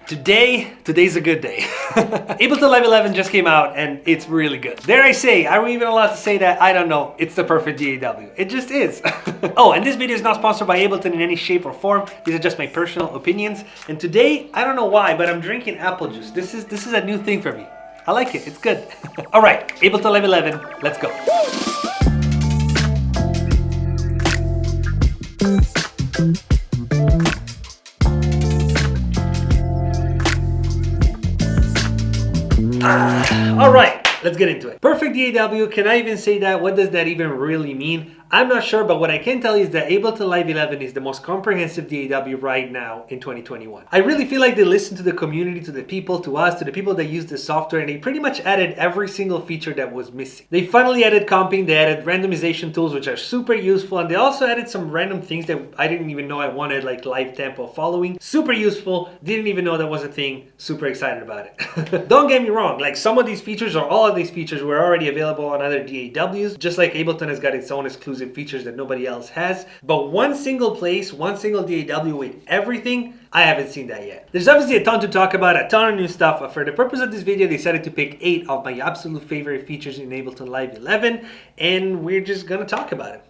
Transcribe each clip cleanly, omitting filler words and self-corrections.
Today's a good day. Ableton Live 11 just came out and it's really good. Dare I say, are we even allowed to say that? I don't know. It's the perfect DAW. It just is. Oh, and this video is not sponsored by Ableton in any shape or form. These are just my personal opinions. And today, I don't know why, but I'm drinking apple juice. This is a new thing for me. I like it. It's good. All right, Ableton Live 11. Let's go. All right, let's get into it. Perfect DAW, can I even say that? What does that even really mean? I'm not sure, but what I can tell you is that Ableton Live 11 is the most comprehensive DAW right now in 2021. I really feel like they listened to the community, to the people, to us, to the people that use the software, and they pretty much added every single feature that was missing. They finally added comping, they added randomization tools, which are super useful, and they also added some random things that I didn't even know I wanted, like live tempo following. Super useful, didn't even know that was a thing, super excited about it. Don't get me wrong, like some of these features or all of these features were already available on other DAWs, just like Ableton has got its own exclusive features that nobody else has. But one single place, one single DAW with everything, I haven't seen that yet. There's obviously a ton to talk about, a ton of new stuff, but for the purpose of this video, I decided to pick 8 of my absolute favorite features in Ableton Live 11, and we're just gonna talk about it.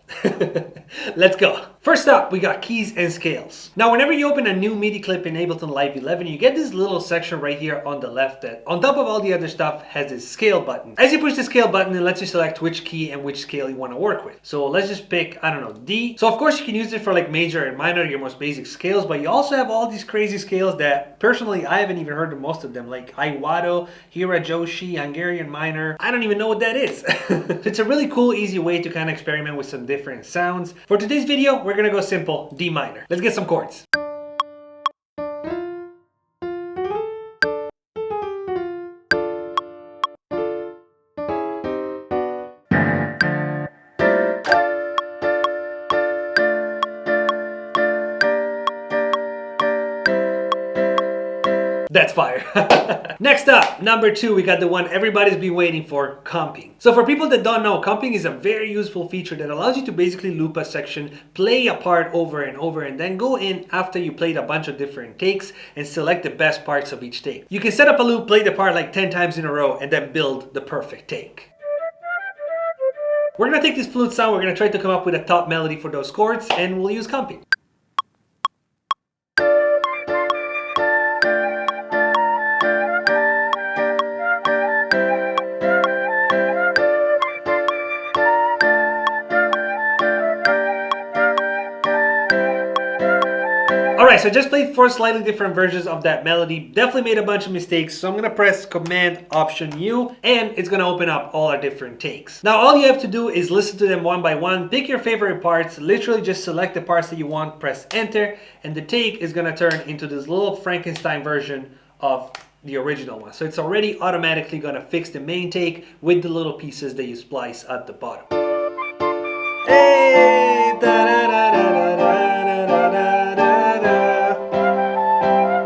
Let's go. First up, we got keys and scales. Now, whenever you open a new MIDI clip in Ableton Live 11, you get this little section right here on the left that, on top of all the other stuff, has this scale button. As you push the scale button, it lets you select which key and which scale you want to work with. So let's just pick, I don't know, D. So of course you can use it for like major and minor, your most basic scales, but you also have all these crazy scales that personally I haven't even heard of most of them, like Iwado, Hirajoshi, Hungarian minor. I don't even know what that is. It's a really cool, easy way to kind of experiment with some different sounds. For today's video, we're gonna go simple, D minor. Let's get some chords. That's fire. Next up, number 2, we got the one everybody's been waiting for, comping. So for people that don't know, comping is a very useful feature that allows you to basically loop a section, play a part over and over, and then go in after you played a bunch of different takes and select the best parts of each take. You can set up a loop, play the part like 10 times in a row, and then build the perfect take. We're gonna take this flute sound, we're gonna try to come up with a top melody for those chords, and we'll use comping. Alright, so I just played 4 slightly different versions of that melody. Definitely made a bunch of mistakes, so I'm gonna press Command Option U, and it's gonna open up all our different takes. Now all you have to do is listen to them one by one, pick your favorite parts, literally just select the parts that you want, press Enter, and the take is gonna turn into this little Frankenstein version of the original one. So it's already automatically gonna fix the main take with the little pieces that you splice at the bottom. Hey,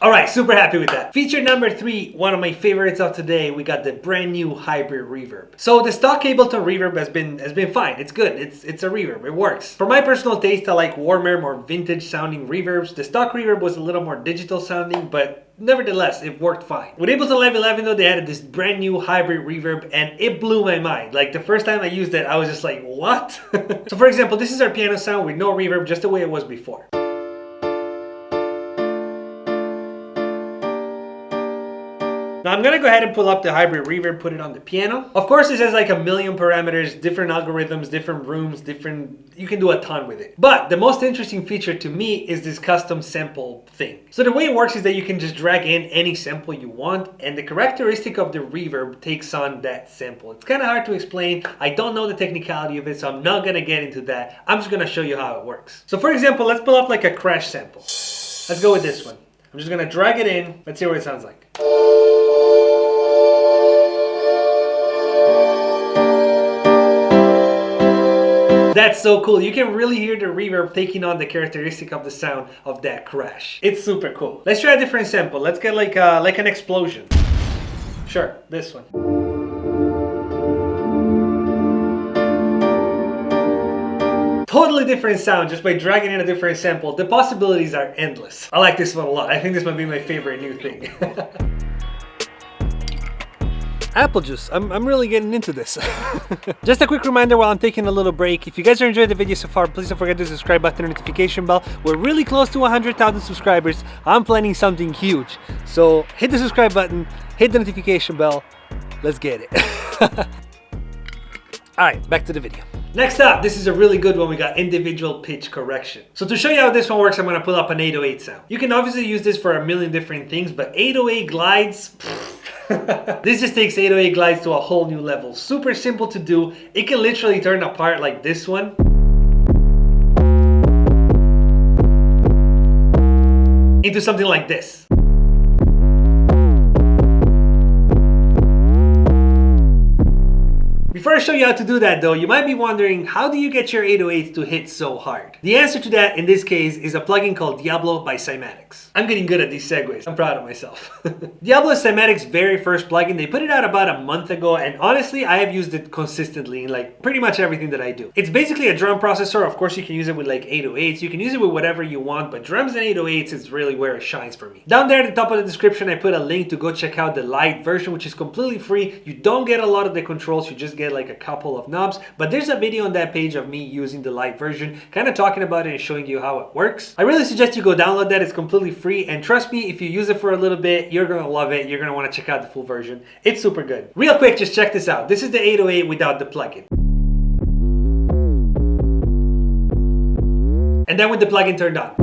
Alright, super happy with that. Feature number 3, one of my favorites of today, we got the brand new hybrid reverb. So the stock Ableton reverb has been fine. It's good. It's a reverb. It works. For my personal taste, I like warmer, more vintage sounding reverbs. The stock reverb was a little more digital sounding, but nevertheless, it worked fine. With Ableton Live 11 though, they added this brand new hybrid reverb and it blew my mind. Like the first time I used it, I was just like, what? So for example, this is our piano sound with no reverb, just the way it was before. Now I'm gonna go ahead and pull up the hybrid reverb, put it on the piano. Of course, this has like a million parameters, different algorithms, different rooms, you can do a ton with it. But the most interesting feature to me is this custom sample thing. So the way it works is that you can just drag in any sample you want, and the characteristic of the reverb takes on that sample. It's kind of hard to explain. I don't know the technicality of it, so I'm not gonna get into that. I'm just gonna show you how it works. So for example, let's pull up like a crash sample. Let's go with this one. I'm just gonna drag it in. Let's hear what it sounds like. That's so cool. You can really hear the reverb taking on the characteristic of the sound of that crash. It's super cool. Let's try a different sample. Let's get like an explosion. Sure, this one. totally different sound just by dragging in a different sample. The possibilities are endless. I like this one a lot. I think this might be my favorite new thing. Apple juice. I'm really getting into this. Just a quick reminder while I'm taking a little break. If you guys are enjoying the video so far, please don't forget to subscribe button and notification bell. We're really close to 100,000 subscribers. I'm planning something huge. So hit the subscribe button, hit the notification bell. Let's get it. Alright, back to the video. Next up, this is a really good one. We got individual pitch correction. So to show you how this one works, I'm going to pull up an 808 sound. You can obviously use this for a million different things, but 808 glides, this just takes 808 glides to a whole new level. Super simple to do. It can literally turn a part like this one into something like this. Before I show you how to do that though, you might be wondering, how do you get your 808s to hit so hard? The answer to that in this case is a plugin called Diablo by Cymatics. I'm getting good at these segues. I'm proud of myself. Diablo is Cymatics' very first plugin. They put it out about a month ago, and honestly, I have used it consistently in like pretty much everything that I do. It's basically a drum processor. Of course, you can use it with like 808s. You can use it with whatever you want, but drums and 808s is really where it shines for me. Down there at the top of the description, I put a link to go check out the light version, which is completely free. You don't get a lot of the controls. You just get like a couple of knobs, but there's a video on that page of me using the light version, kind of talking about it and showing you how it works. I really suggest you go download that. It's completely free, and trust me, if you use it for a little bit, you're gonna love it. You're gonna want to check out the full version. It's super good. Real quick, just check this out. This is the 808 without the plugin. And then with the plugin turned on.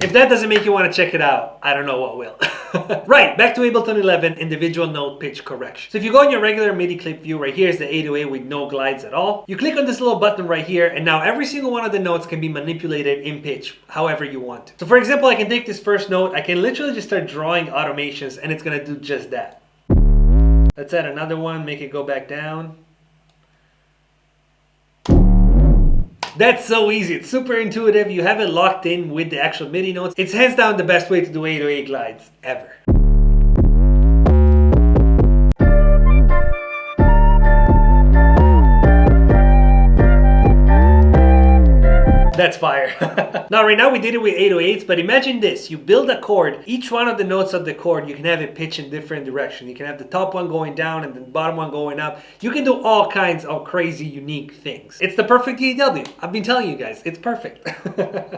If that doesn't make you want to check it out, I don't know what will. Right, back to Ableton 11 individual note pitch correction. So if you go in your regular MIDI clip view, right here is the 808 with no glides at all. You click on this little button right here, and now every single one of the notes can be manipulated in pitch however you want. So for example, I can take this first note, I can literally just start drawing automations, and it's gonna do just that. Let's add another one, make it go back down. That's so easy. It's super intuitive. You have it locked in with the actual MIDI notes. It's hands down the best way to do 808 glides ever. That's fire. Now, right now we did it with 808s, but imagine this. You build a chord. Each one of the notes of the chord, you can have it pitch in different directions. You can have the top one going down and the bottom one going up. You can do all kinds of crazy, unique things. It's the perfect DAW. I've been telling you guys, it's perfect.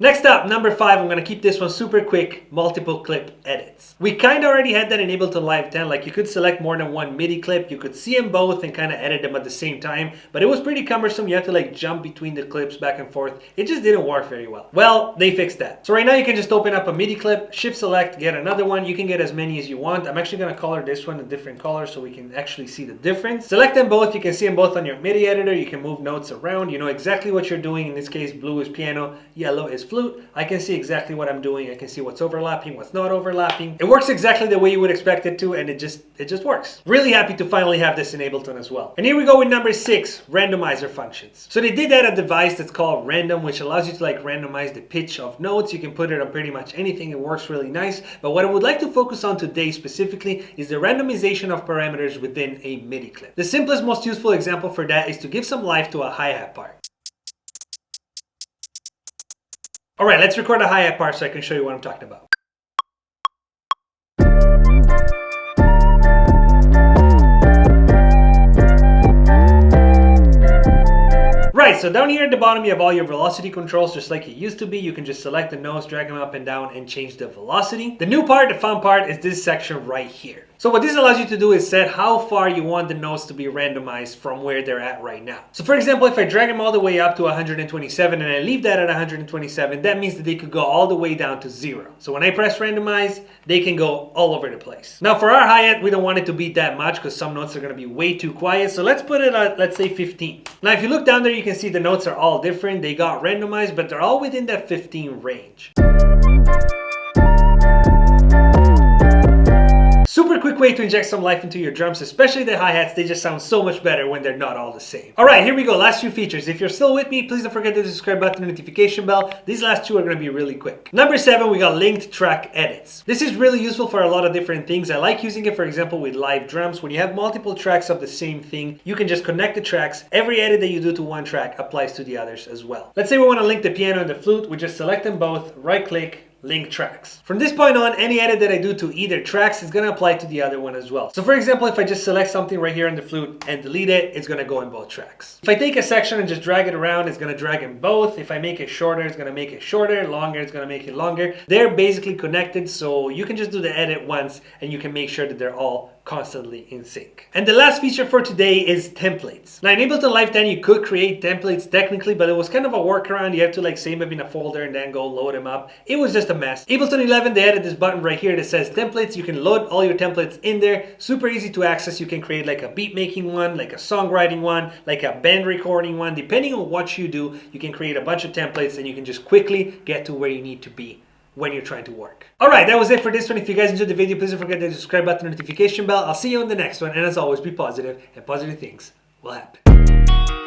Next up, number 5, I'm gonna keep this one super quick, multiple clip edits. We kind of already had that in Ableton Live 10. Like, you could select more than one MIDI clip. You could see them both and kind of edit them at the same time, but it was pretty cumbersome. You have to like jump between the clips back and forth. It just didn't work very well. Well, they fixed that. So right now you can just open up a MIDI clip, shift select, get another one. You can get as many as you want. I'm actually going to color this one a different color so we can actually see the difference. Select them both. You can see them both on your MIDI editor. You can move notes around. You know exactly what you're doing. In this case, blue is piano, yellow is flute. I can see exactly what I'm doing. I can see what's overlapping, what's not overlapping. It works exactly the way you would expect it to, and it just works. Really happy to finally have this in Ableton as well. And here we go with number 6, randomizer functions. So they did add a device that's called Random, which allows you to like randomize the pitch of notes. You can put it on pretty much anything. It works really nice. But what I would like to focus on today specifically is the randomization of parameters within a MIDI clip. The simplest, most useful example for that is to give some life to a hi-hat part. All right, let's record a hi-hat part so I can show you what I'm talking about. Right, so down here at the bottom you have all your velocity controls just like it used to be. You can just select the notes, drag them up and down and change the velocity. The new part, the fun part, is this section right here. So what this allows you to do is set how far you want the notes to be randomized from where they're at right now. So for example, if I drag them all the way up to 127 and I leave that at 127, that means that they could go all the way down to 0. So when I press randomize, they can go all over the place. Now for our hi-hat, we don't want it to be that much because some notes are going to be way too quiet. So let's put it at, let's say 15. Now if you look down there, you can see the notes are all different. They got randomized, but they're all within that 15 range. Super quick way to inject some life into your drums, especially the hi-hats. They just sound so much better when they're not all the same. All right, here we go. Last few features. If you're still with me, please don't forget the subscribe button and notification bell. These last two are going to be really quick. Number 7, we got linked track edits. This is really useful for a lot of different things. I like using it, for example, with live drums. When you have multiple tracks of the same thing, you can just connect the tracks. Every edit that you do to one track applies to the others as well. Let's say we want to link the piano and the flute. We just select them both, right click, link tracks. From this point on, any edit that I do to either tracks is going to apply to the other one as well. So for example, if I just select something right here on the flute and delete it, it's going to go in both tracks. If I take a section and just drag it around, it's going to drag in both. If I make it shorter, it's going to make it shorter. Longer, it's going to make it longer. They're basically connected, so you can just do the edit once and you can make sure that they're all constantly in sync. And the last feature for today is templates. Now in Ableton Live 10 you could create templates technically, but it was kind of a workaround. You have to like save them in a folder and then go load them up. It was just a mess. Ableton 11, they added this button right here that says templates. You can load all your templates in there. Super easy to access. You can create like a beat making one, like a songwriting one, like a band recording one. Depending on what you do, you can create a bunch of templates and you can just quickly get to where you need to be when you're trying to work. All right, that was it for this one. If you guys enjoyed the video, please don't forget the subscribe button and notification bell. I'll see you on the next one. And as always, be positive, and positive things will happen.